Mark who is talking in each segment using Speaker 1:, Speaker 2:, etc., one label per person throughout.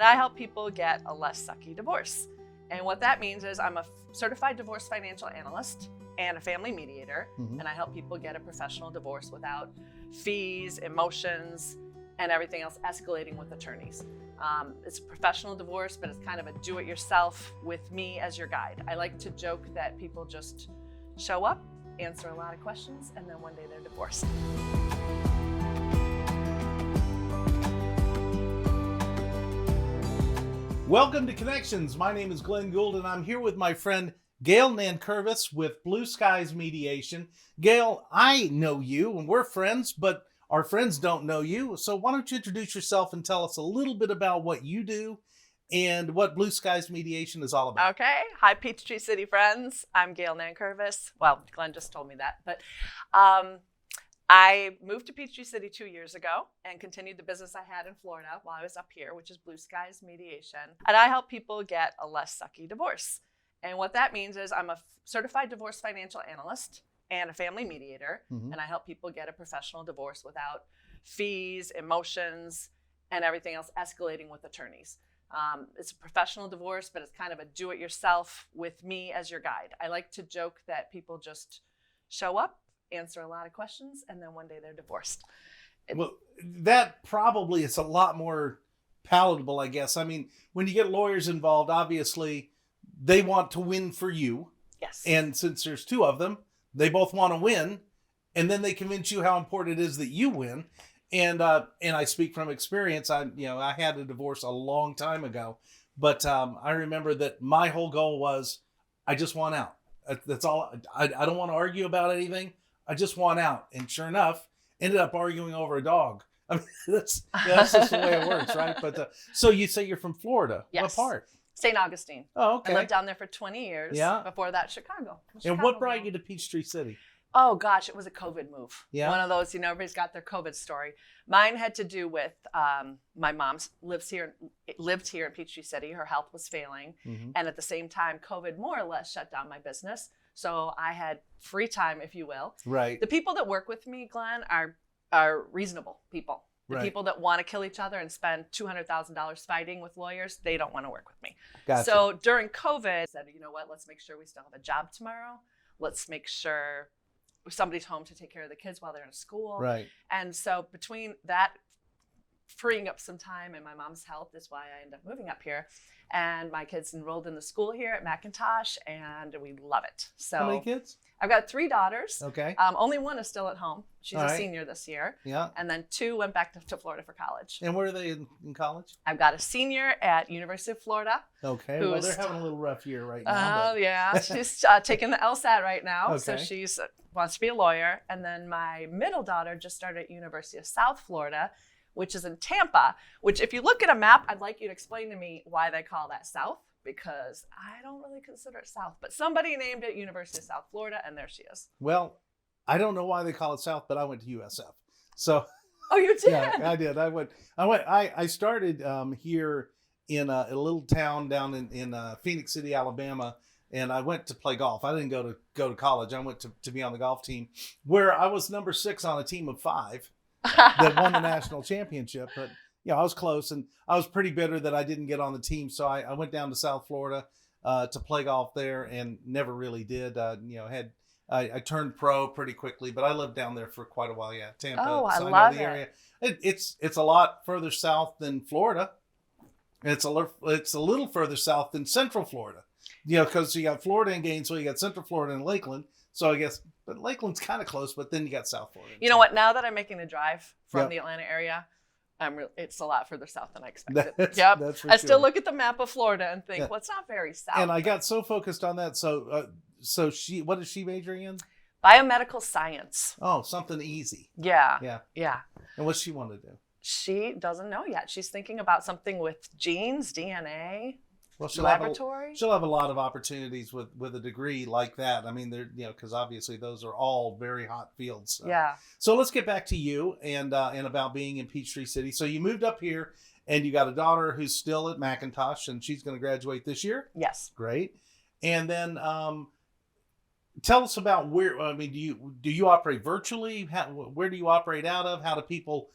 Speaker 1: I help people get a less sucky divorce. And what that means is I'm a certified divorce financial analyst and a family mediator, and I help people get a professional divorce without fees, emotions, and everything else escalating with attorneys. It's a professional divorce, but it's kind of a do-it-yourself with me as your guide. I like to joke that people just show up, answer a lot of questions, and then one day they're divorced.
Speaker 2: Welcome to Connections. My name is Glenn Gould, and I'm here with my friend Gail Nankervis with Blue Skies Mediation. Gail, I know you, and we're friends, but our friends don't know you. So why don't you introduce yourself and tell us a little bit about what you do and what Blue Skies Mediation is all about.
Speaker 1: Okay. Hi, Peachtree City friends. I'm Gail Nankervis. Well, Glenn just told me that, but I moved to Peachtree City 2 years ago and continued the business I had in Florida while I was up here, which is Blue Skies Mediation. And I help people get a less sucky divorce. And what that means is I'm a certified divorce financial analyst and a family mediator, and I help people get a professional divorce without fees, emotions, and everything else escalating with attorneys. It's a professional divorce, but it's kind of a do-it-yourself with me as your guide. I like to joke that people just show up, answer a lot of questions, and then one day they're divorced.
Speaker 2: Well, that probably is a lot more palatable, I guess. I mean, when you get lawyers involved, obviously they want to win for you.
Speaker 1: Yes.
Speaker 2: And since there's two of them, they both want to win, and then they convince you how important it is that you win. And I speak from experience. I had a divorce a long time ago, but I remember that my whole goal was I just want out. That's all. I don't want to argue about anything. I just want out. And sure enough, ended up arguing over a dog. I mean, that's just the way it works, right? But so you say you're from Florida.
Speaker 1: Yes.
Speaker 2: What part?
Speaker 1: St. Augustine.
Speaker 2: Oh, okay.
Speaker 1: I lived down there for 20 years.
Speaker 2: Yeah.
Speaker 1: Before that, Chicago.
Speaker 2: And what brought you to Peachtree City?
Speaker 1: Oh, gosh, it was a COVID move.
Speaker 2: Yeah.
Speaker 1: One of those, everybody's got their COVID story. Mine had to do with my mom lived here in Peachtree City. Her health was failing. And at the same time, COVID more or less shut down my business. So I had free time, if you will.
Speaker 2: Right.
Speaker 1: The people that work with me, Glenn, are reasonable people. The people that want to kill each other and spend $200,000 fighting with lawyers, they don't want to work with me.
Speaker 2: Gotcha.
Speaker 1: So during COVID, I said, you know what, let's make sure we still have a job tomorrow. Let's make sure somebody's home to take care of the kids while they're in school.
Speaker 2: Right.
Speaker 1: And so between that, freeing up some time and my mom's health is why I ended up moving up here. And my kids enrolled in the school here at McIntosh, and we love it. So
Speaker 2: how many kids?
Speaker 1: I've got 3 daughters.
Speaker 2: Okay.
Speaker 1: Only one is still at home. She's a senior this year.
Speaker 2: Yeah.
Speaker 1: And then 2 went back to Florida for college.
Speaker 2: And where are they in college?
Speaker 1: I've got a senior at University of Florida.
Speaker 2: Okay. Well, they're having a little rough year right
Speaker 1: Oh,
Speaker 2: now.
Speaker 1: yeah. She's taking the LSAT right now.
Speaker 2: Okay.
Speaker 1: So she's wants to be a lawyer. And then my middle daughter just started at University of South Florida, which is in Tampa, which if you look at a map, I'd like you to explain to me why they call that South, because I don't really consider it South, but somebody named it University of South Florida, and there she is.
Speaker 2: Well, I don't know why they call it South, but I went to USF. So.
Speaker 1: Oh, you did?
Speaker 2: Yeah, I did. I started here in a little town down in Phoenix City, Alabama, and I went to play golf. I didn't go to college. I went to be on the golf team, where I was number 6 on a team of 5 that won the national championship. But I was close, and I was pretty bitter that I didn't get on the team. So I went down to South Florida to play golf there, and never really did. I turned pro pretty quickly, but I lived down there for quite a while. Yeah, Tampa.
Speaker 1: Oh, I
Speaker 2: know
Speaker 1: love
Speaker 2: the
Speaker 1: it.
Speaker 2: area. It's a lot further south than Florida. It's a little further south than Central Florida. Because you got Florida and Gainesville, you got Central Florida and Lakeland. So I guess, but Lakeland's kind of close. But then you got South Florida.
Speaker 1: You know what? Now that I'm making the drive from
Speaker 2: Yep.
Speaker 1: the Atlanta area, it's a lot further south than I expected.
Speaker 2: That's for
Speaker 1: I still
Speaker 2: sure.
Speaker 1: look at the map of Florida and think,
Speaker 2: Yeah.
Speaker 1: well, it's not very south.
Speaker 2: And I got so focused on that. So what is she majoring in?
Speaker 1: Biomedical science.
Speaker 2: Oh, something easy.
Speaker 1: Yeah.
Speaker 2: Yeah.
Speaker 1: Yeah.
Speaker 2: And what's she want to do?
Speaker 1: She doesn't know yet. She's thinking about something with genes, DNA,
Speaker 2: Well,
Speaker 1: laboratory.
Speaker 2: She'll have a lot of opportunities with a degree like that. I mean, because obviously those are all very hot fields. So.
Speaker 1: Yeah.
Speaker 2: So let's get back to you and about being in Peachtree City. So you moved up here, and you got a daughter who's still at McIntosh, and she's going to graduate this year.
Speaker 1: Yes.
Speaker 2: Great. And then tell us about where. I mean, do you operate virtually? Where do you operate out of? How do people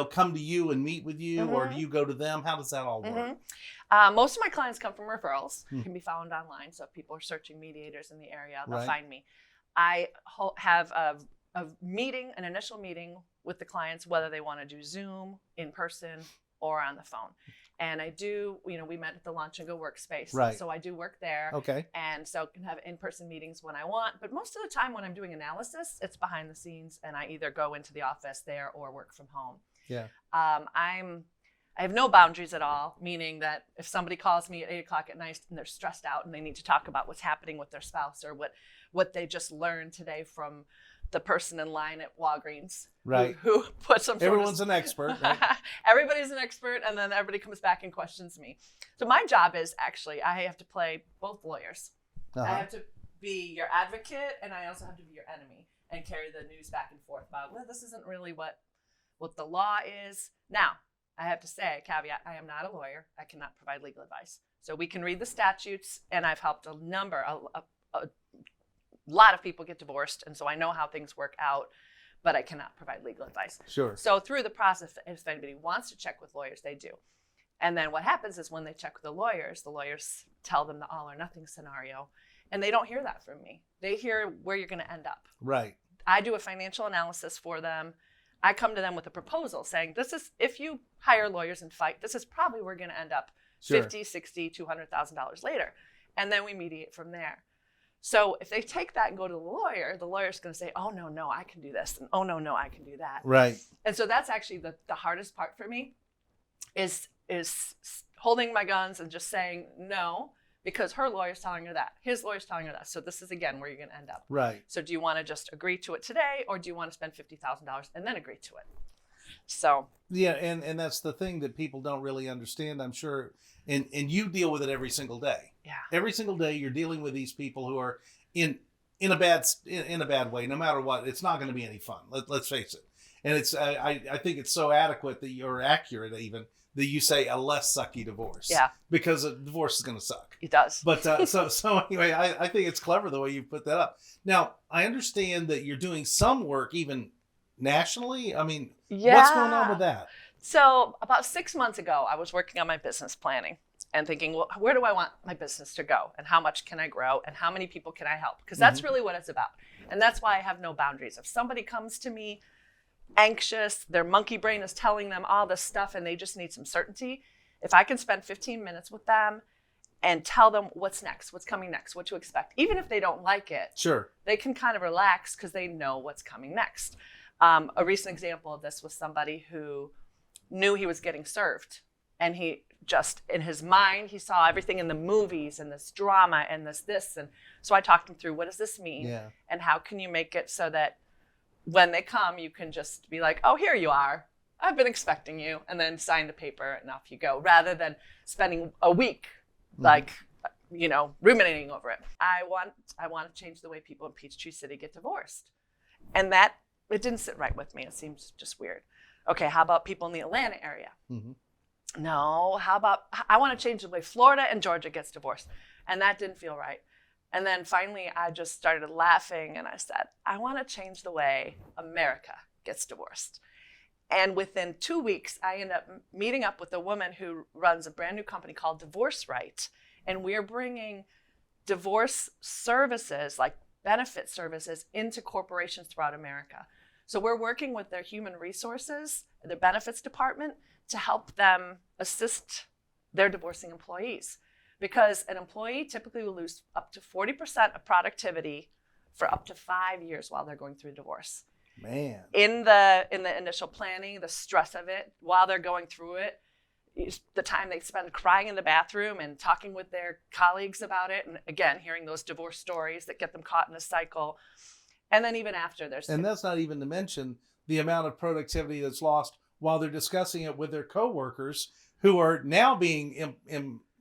Speaker 2: come to you and meet with you, or do you go to them? How does that all work?
Speaker 1: Most of my clients come from referrals. Can be found online. So if people are searching mediators in the area, they'll find me. I have a meeting, an initial meeting with the clients, whether they want to do Zoom, in person, or on the phone. And I do, we met at the Lunch and Go workspace.
Speaker 2: Right.
Speaker 1: So I do work there.
Speaker 2: Okay.
Speaker 1: And so can have in-person meetings when I want. But most of the time when I'm doing analysis, it's behind the scenes and I either go into the office there or work from home.
Speaker 2: Yeah.
Speaker 1: I have no boundaries at all, meaning that if somebody calls me at 8:00 at night and they're stressed out and they need to talk about what's happening with their spouse or what they just learned today from the person in line at Walgreens,
Speaker 2: right?
Speaker 1: Who put some.
Speaker 2: Everyone's an expert. Right?
Speaker 1: Everybody's an expert, and then everybody comes back and questions me. So my job is actually I have to play both lawyers. I have to be your advocate, and I also have to be your enemy and carry the news back and forth about, well, this isn't really what the law is. Now, I have to say, caveat, I am not a lawyer. I cannot provide legal advice. So we can read the statutes, and I've helped a lot of people get divorced, and so I know how things work out, but I cannot provide legal advice.
Speaker 2: Sure.
Speaker 1: So through the process, if anybody wants to check with lawyers, they do. And then what happens is when they check with the lawyers tell them the all or nothing scenario, and they don't hear that from me. They hear where you're going to end up.
Speaker 2: Right.
Speaker 1: I do a financial analysis for them. I come to them with a proposal saying, if you hire lawyers and fight, this is probably where we're going to end up
Speaker 2: Sure.
Speaker 1: $50,000, $60,000, $200,000 later. And then we mediate from there. So if they take that and go to the lawyer's going to say, oh, no, I can do this. And oh, no, I can do that.
Speaker 2: Right.
Speaker 1: And so that's actually the hardest part for me is holding my guns and just saying no, because her lawyer's telling her that. His lawyer's telling her that. So this is, again, where you're going to end up.
Speaker 2: Right.
Speaker 1: So do you want to just agree to it today, or do you want to spend $50,000 and then agree to it? So. Yeah,
Speaker 2: and that's the thing that people don't really understand, I'm sure. And you deal with it every single day.
Speaker 1: Yeah.
Speaker 2: Every single day you're dealing with these people who are in a bad way. No matter what, it's not going to be any fun. Let's face it. And it's I think it's so adequate that you're accurate even that you say a less sucky divorce.
Speaker 1: Yeah.
Speaker 2: Because a divorce is going to suck.
Speaker 1: It does.
Speaker 2: But so anyway, I think it's clever the way you put that up. Now I understand that you're doing some work even nationally. I mean, what's going on with that?
Speaker 1: So about 6 months ago, I was working on my business planning and thinking, well, where do I want my business to go? And how much can I grow? And how many people can I help? Because that's really what it's about. And that's why I have no boundaries. If somebody comes to me anxious, their monkey brain is telling them all this stuff and they just need some certainty, if I can spend 15 minutes with them and tell them what's next, what's coming next, what to expect, even if they don't like it,
Speaker 2: sure,
Speaker 1: they can kind of relax because they know what's coming next. A recent example of this was somebody who knew he was getting served, and he just, in his mind, he saw everything in the movies and this drama and this. And so I talked him through, what does this mean?
Speaker 2: Yeah.
Speaker 1: And how can you make it so that when they come, you can just be like, oh, here you are. I've been expecting you. And then sign the paper and off you go, rather than spending a week, ruminating over it. I want to change the way people in Peachtree City get divorced. And that, it didn't sit right with me. It seems just weird. Okay, how about people in the Atlanta area? Mm-hmm. No, how about, I want to change the way Florida and Georgia gets divorced. And that didn't feel right. And then finally, I just started laughing and I said, I want to change the way America gets divorced. And within 2 weeks, I ended up meeting up with a woman who runs a brand new company called Divorce Right. And we're bringing divorce services, like benefit services, into corporations throughout America. So we're working with their human resources, their benefits department, to help them assist their divorcing employees. Because an employee typically will lose up to 40% of productivity for up to 5 years while they're going through a divorce.
Speaker 2: Man.
Speaker 1: In the initial planning, the stress of it, while they're going through it, the time they spend crying in the bathroom and talking with their colleagues about it, and again, hearing those divorce stories that get them caught in a cycle. And then even after
Speaker 2: and that's not even to mention the amount of productivity that's lost while they're discussing it with their coworkers who are now being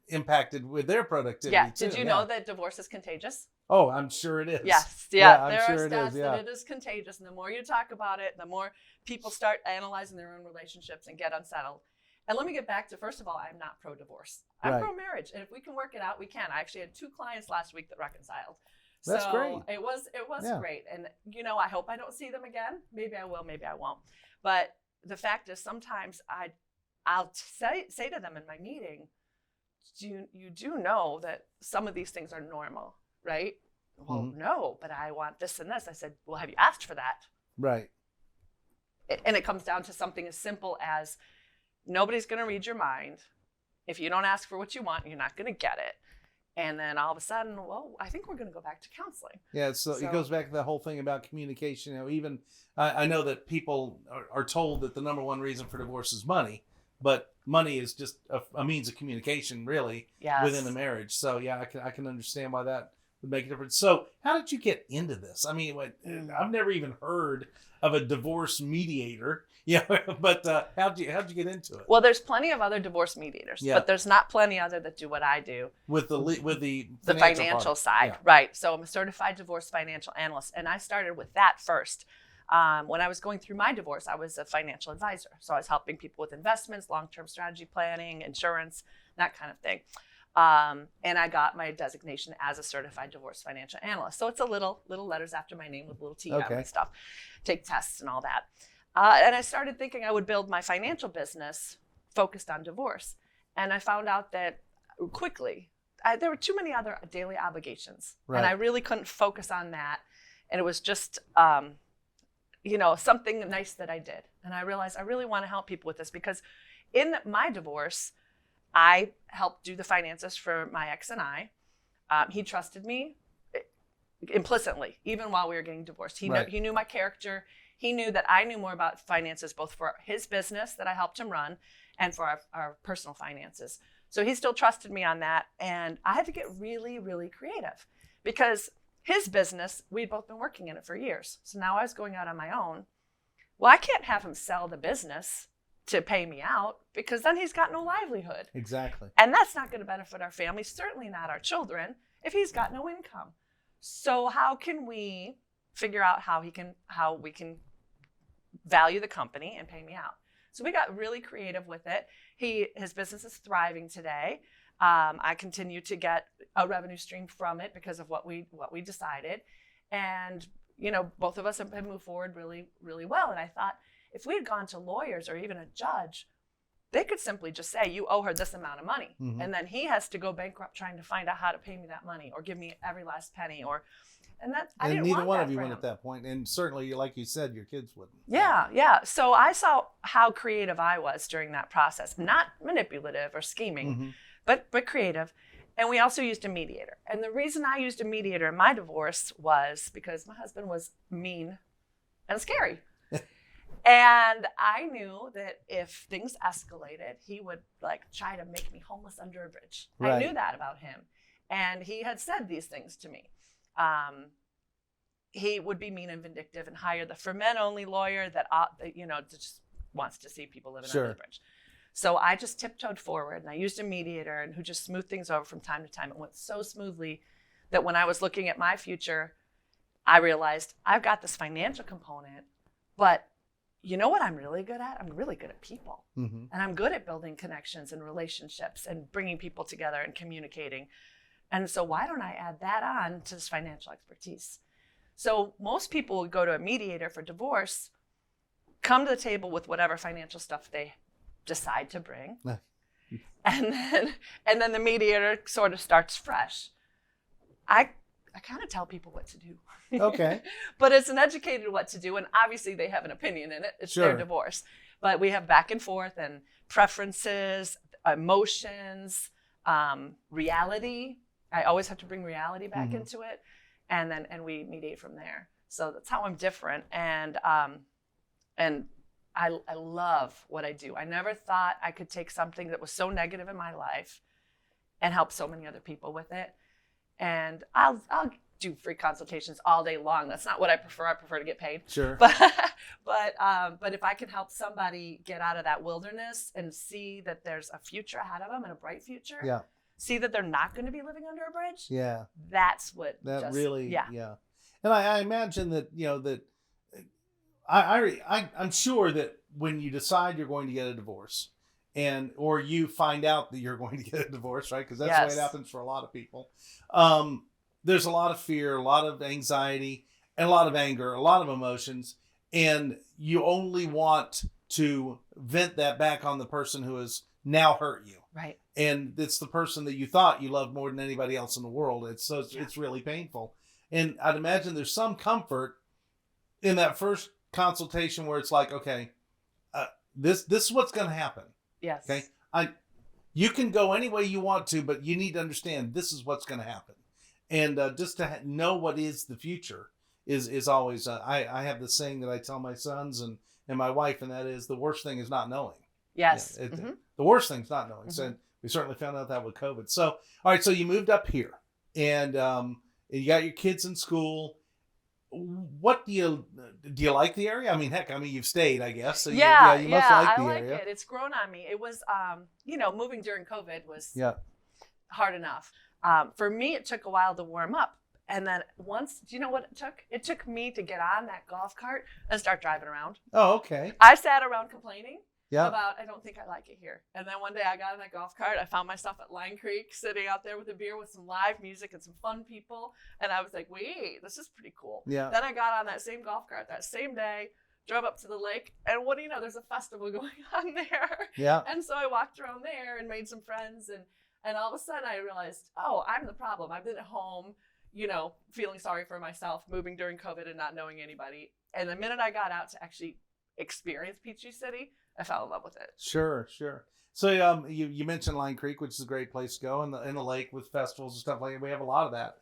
Speaker 2: impacted with their productivity.
Speaker 1: Yeah.
Speaker 2: Too.
Speaker 1: Did you know that divorce is contagious?
Speaker 2: Oh, I'm sure it is.
Speaker 1: Yes. Yeah.
Speaker 2: I'm
Speaker 1: there
Speaker 2: sure
Speaker 1: are
Speaker 2: it
Speaker 1: stats
Speaker 2: is. Yeah.
Speaker 1: that it is contagious. And the more you talk about it, the more people start analyzing their own relationships and get unsettled. And let me get back to, first of all, I'm not pro-divorce. I'm
Speaker 2: Right.
Speaker 1: pro-marriage. And if we can work it out, we can. I actually had 2 clients last week that reconciled.
Speaker 2: That's
Speaker 1: so
Speaker 2: great.
Speaker 1: It was
Speaker 2: Yeah.
Speaker 1: great. And, I hope I don't see them again. Maybe I will, maybe I won't. But the fact is sometimes I'll say to them in my meeting, you do know that some of these things are normal, right? Well, no, but I want this and this. I said, well, have you asked for that?
Speaker 2: Right.
Speaker 1: And it comes down to something as simple as nobody's going to read your mind. If you don't ask for what you want, you're not going to get it. And then all of a sudden, well, I think we're going to go back to counseling.
Speaker 2: Yeah, so it goes back to the whole thing about communication. Even I know that people are told that the number one reason for divorce is money, but money is just a means of communication, really, within the marriage. So yeah, I can understand why that would make a difference. So how did you get into this? I mean, I've never even heard of a divorce mediator. Yeah, but how'd you get into it?
Speaker 1: Well, there's plenty of other divorce mediators, but there's not plenty other that do what I do
Speaker 2: with the
Speaker 1: financial side, right? So I'm a certified divorce financial analyst, and I started with that first. When I was going through my divorce, I was a financial advisor, so I was helping people with investments, long-term strategy planning, insurance, that kind of thing. And I got my designation as a certified divorce financial analyst. So it's a little letters after my name with little T and stuff. Take tests and all that. And I started thinking I would build my financial business focused on divorce. And I found out that quickly, there were too many other daily obligations. Right. And I really couldn't focus on that. And it was just, something nice that I did. And I realized I really want to help people with this because in my divorce, I helped do the finances for my ex and I. He trusted me implicitly, even while we were getting divorced. He knew my character. He knew that I knew more about finances, both for his business that I helped him run and for our personal finances. So he still trusted me on that. And I had to get really, really creative because his business, we'd both been working in it for years. So now I was going out on my own. Well, I can't have him sell the business to pay me out because then he's got no livelihood.
Speaker 2: Exactly.
Speaker 1: And that's not going to benefit our family, certainly not our children, if he's got no income. So how can we figure out how we can value the company and pay me out? So we got really creative with it. His business is thriving today. I continue to get a revenue stream from it because of what we decided. And, both of us have moved forward really, really well. And I thought if we had gone to lawyers or even a judge, they could simply just say, you owe her this amount of money. Mm-hmm. And then he has to go bankrupt trying to find out how to pay me that money or give me every last penny and
Speaker 2: neither one of you went at that point. And certainly, like you said, your kids wouldn't.
Speaker 1: Yeah. So I saw how creative I was during that process. Not manipulative or scheming, but creative. And we also used a mediator. And the reason I used a mediator in my divorce was because my husband was mean and scary. And I knew that if things escalated, he would try to make me homeless under a bridge. Right. I knew that about him. And he had said these things to me. He would be mean and vindictive and hire the for men only lawyer that just wants to see people living under the bridge. So I just tiptoed forward and I used a mediator and who just smoothed things over from time to time. It went so smoothly that when I was looking at my future, I realized I've got this financial component, but you know what I'm really good at? I'm really good at people. Mm-hmm. And I'm good at building connections and relationships and bringing people together and communicating. And so why don't I add that on to this financial expertise? So most people would go to a mediator for divorce, come to the table with whatever financial stuff they decide to bring. and then the mediator sort of starts fresh. I kind of tell people what to do.
Speaker 2: Okay.
Speaker 1: But it's an educated what to do. And obviously they have an opinion in it. It's their divorce. But we have back and forth and preferences, emotions, reality. I always have to bring reality back into it. And we mediate from there. So that's how I'm different. And I love what I do. I never thought I could take something that was so negative in my life and help so many other people with it. And I'll do free consultations all day long. That's not what I prefer. I prefer to get paid.
Speaker 2: Sure.
Speaker 1: But if I can help somebody get out of that wilderness and see that there's a future ahead of them and a bright future, see that they're not going to be living under a bridge, that's what
Speaker 2: And I imagine that that I'm sure that when you decide you're going to get a divorce, or you find out that you're going to get a divorce, right? Because that's the way it happens for a lot of people. There's a lot of fear, a lot of anxiety, and a lot of anger, a lot of emotions, and you only want to vent that back on the person who has now hurt you.
Speaker 1: Right.
Speaker 2: And it's the person that you thought you loved more than anybody else in the world. It's really painful. And I'd imagine there's some comfort in that first consultation where it's like, okay, this is what's going to happen.
Speaker 1: Yes.
Speaker 2: Okay. You can go any way you want to, but you need to understand this is what's going to happen. And just to know what is the future is always, I have this saying that I tell my sons and my wife, and that is the worst thing is not knowing.
Speaker 1: Yes.
Speaker 2: The worst thing's not knowing. So we certainly found out that with COVID. So, all right. So you moved up here and you got your kids in school. What do you like the area? I mean, heck, you've stayed, I guess. So you must like the area.
Speaker 1: It. It's grown on me. It was, moving during COVID was hard enough. For me, it took a while to warm up. And then once, do you know what it took? It took me to get on that golf cart and start driving around.
Speaker 2: Oh, okay.
Speaker 1: I sat around complaining about, I don't think I like it here. And then one day I got on that golf cart. I found myself at Line Creek sitting out there with a beer with some live music and some fun people. And I was like, wait, this is pretty cool. Yeah. Then I got on that same golf cart that same day, drove up to the lake. And what do you know? There's a festival going on there. Yeah. And so I walked around there and made some friends. And all of a sudden I realized, oh, I'm the problem. I've been at home, feeling sorry for myself, moving during COVID and not knowing anybody. And the minute I got out to actually experience Peachtree City, I fell in love with it.
Speaker 2: Sure. So you mentioned Line Creek, which is a great place to go, in the lake with festivals and stuff like that. We have a lot of that.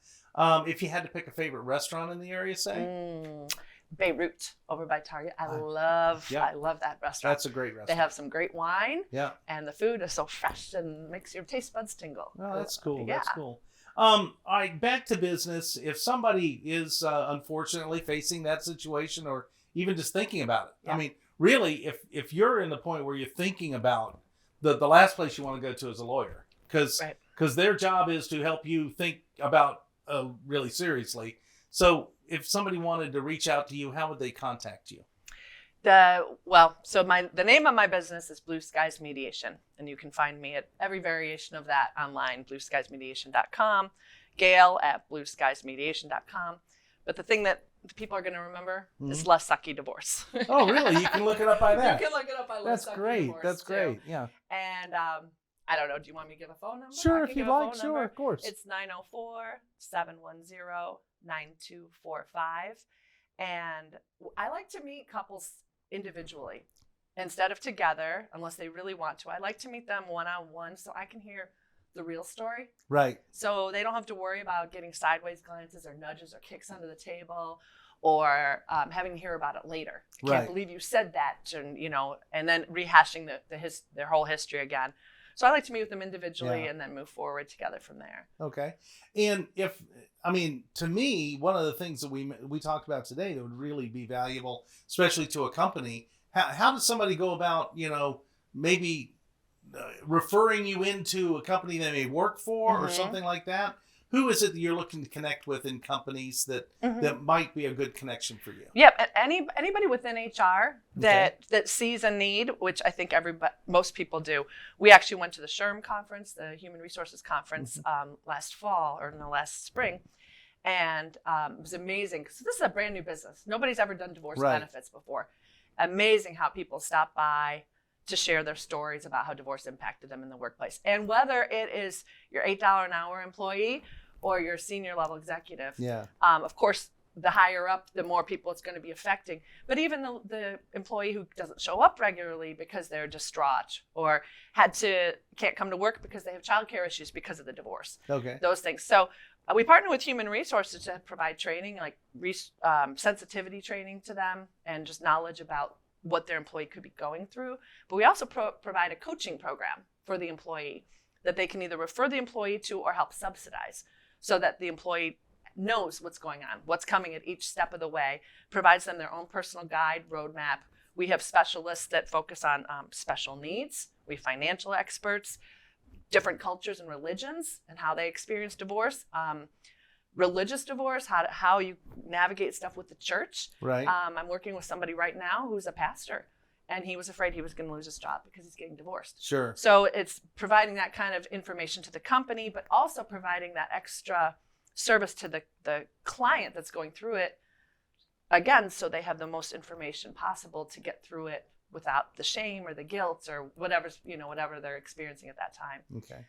Speaker 2: If you had to pick a favorite restaurant in the area, say?
Speaker 1: Beirut over by Target. I love that restaurant.
Speaker 2: That's a great restaurant.
Speaker 1: They have some great wine.
Speaker 2: Yeah.
Speaker 1: And the food is so fresh and makes your taste buds tingle.
Speaker 2: Oh, that's cool. Yeah. That's cool. All right, back to business. If somebody is unfortunately facing that situation or even just thinking about it, really, if you're in the point where you're thinking about the last place you want to go to is a lawyer, because their job is to help you think about really seriously. So if somebody wanted to reach out to you, how would they contact you?
Speaker 1: The name of my business is Blue Skies Mediation, and you can find me at every variation of that online, blueskiesmediation.com, Gail at blueskiesmediation.com. But the thing that the people are going to remember is Less Sucky Divorce.
Speaker 2: Oh, really? You can look it up by that.
Speaker 1: You can look it up by Less Sucky Divorce.
Speaker 2: That's great. Yeah.
Speaker 1: And I don't know. Do you want me to give a phone number?
Speaker 2: Sure, if you'd like. Sure, of course.
Speaker 1: It's 904-710-9245. And I like to meet couples individually instead of together, unless they really want to. I like to meet them one-on-one so I can hear the real story.
Speaker 2: Right.
Speaker 1: So they don't have to worry about getting sideways glances or nudges or kicks under the table or having to hear about it later. I can't believe you said that, and then rehashing their whole history again. So I like to meet with them individually and then move forward together from there.
Speaker 2: Okay. And to me, one of the things that we talked about today that would really be valuable, especially to a company, how does somebody go about, maybe referring you into a company they may work for or something like that? Who is it that you're looking to connect with in companies that might be a good connection for you?
Speaker 1: Yep, anybody within HR that sees a need, which I think most people do. We actually went to the SHRM conference, the Human Resources Conference, last fall or in the last spring, and it was amazing because this is a brand new business. Nobody's ever done divorce benefits before. Amazing how people stop by to share their stories about how divorce impacted them in the workplace. And whether it is your $8 an hour employee or your senior level executive, of course, the higher up, the more people it's going to be affecting. But even the employee who doesn't show up regularly because they're distraught or can't come to work because they have childcare issues because of the divorce. Okay. Those things. So we partner with Human Resources to provide training, like sensitivity training to them and just knowledge about what their employee could be going through. But we also provide a coaching program for the employee that they can either refer the employee to or help subsidize so that the employee knows what's going on, what's coming at each step of the way, provides them their own personal guide, roadmap. We have specialists that focus on special needs. We have financial experts, different cultures and religions and how they experience divorce. Religious divorce, how you navigate stuff with the church. Right. I'm working with somebody right now who's a pastor, and he was afraid he was going to lose his job because he's getting divorced. Sure. So it's providing that kind of information to the company, but also providing that extra service to the client that's going through it, again, so they have the most information possible to get through it without the shame or the guilt or whatever they're experiencing at that time.
Speaker 2: Okay.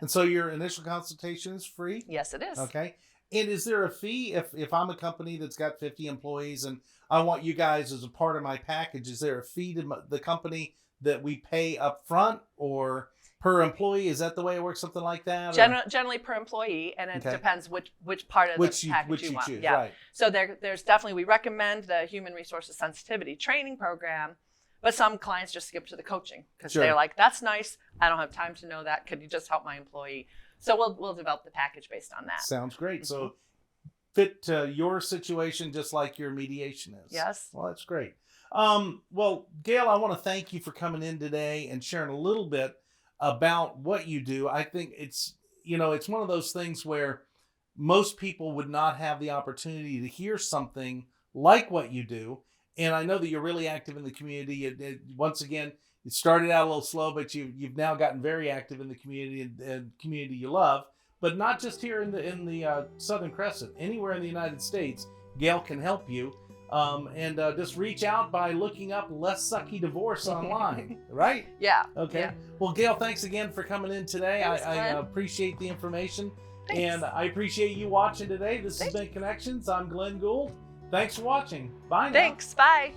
Speaker 2: And so your initial consultation is free?
Speaker 1: Yes, it is.
Speaker 2: Okay. And is there a fee if I'm a company that's got 50 employees and I want you guys as a part of my package? Is there a fee to the company that we pay up front or per employee? Is that the way it works? Something like that?
Speaker 1: Generally per employee, and it
Speaker 2: Okay.
Speaker 1: depends which part of the package you want.
Speaker 2: choose,
Speaker 1: Yeah.
Speaker 2: right.
Speaker 1: So there's definitely, we recommend the human resources sensitivity training program, but some clients just skip to the coaching because
Speaker 2: Sure.
Speaker 1: they're like, that's nice. I don't have time to know that. Could you just help my employee? So we'll develop the package based on that.
Speaker 2: Sounds great. So fit your situation just like your mediation is.
Speaker 1: Yes.
Speaker 2: Well, that's great. Well, Gail, I want to thank you for coming in today and sharing a little bit about what you do. I think it's one of those things where most people would not have the opportunity to hear something like what you do. And I know that you're really active in the community. Once again, it started out a little slow, but you've now gotten very active in the community and community you love. But not just here in the Southern Crescent, anywhere in the United States, Gail can help you. And just reach out by looking up Less Sucky Divorce online, right?
Speaker 1: Yeah.
Speaker 2: Okay.
Speaker 1: Yeah.
Speaker 2: Well, Gail, thanks again for coming in today.
Speaker 1: Thanks,
Speaker 2: I
Speaker 1: Glenn.
Speaker 2: appreciate the information.
Speaker 1: Thanks.
Speaker 2: And I appreciate you watching today. This has been Connections. I'm Glenn Gould. Thanks for watching. Bye now.
Speaker 1: Thanks. Bye.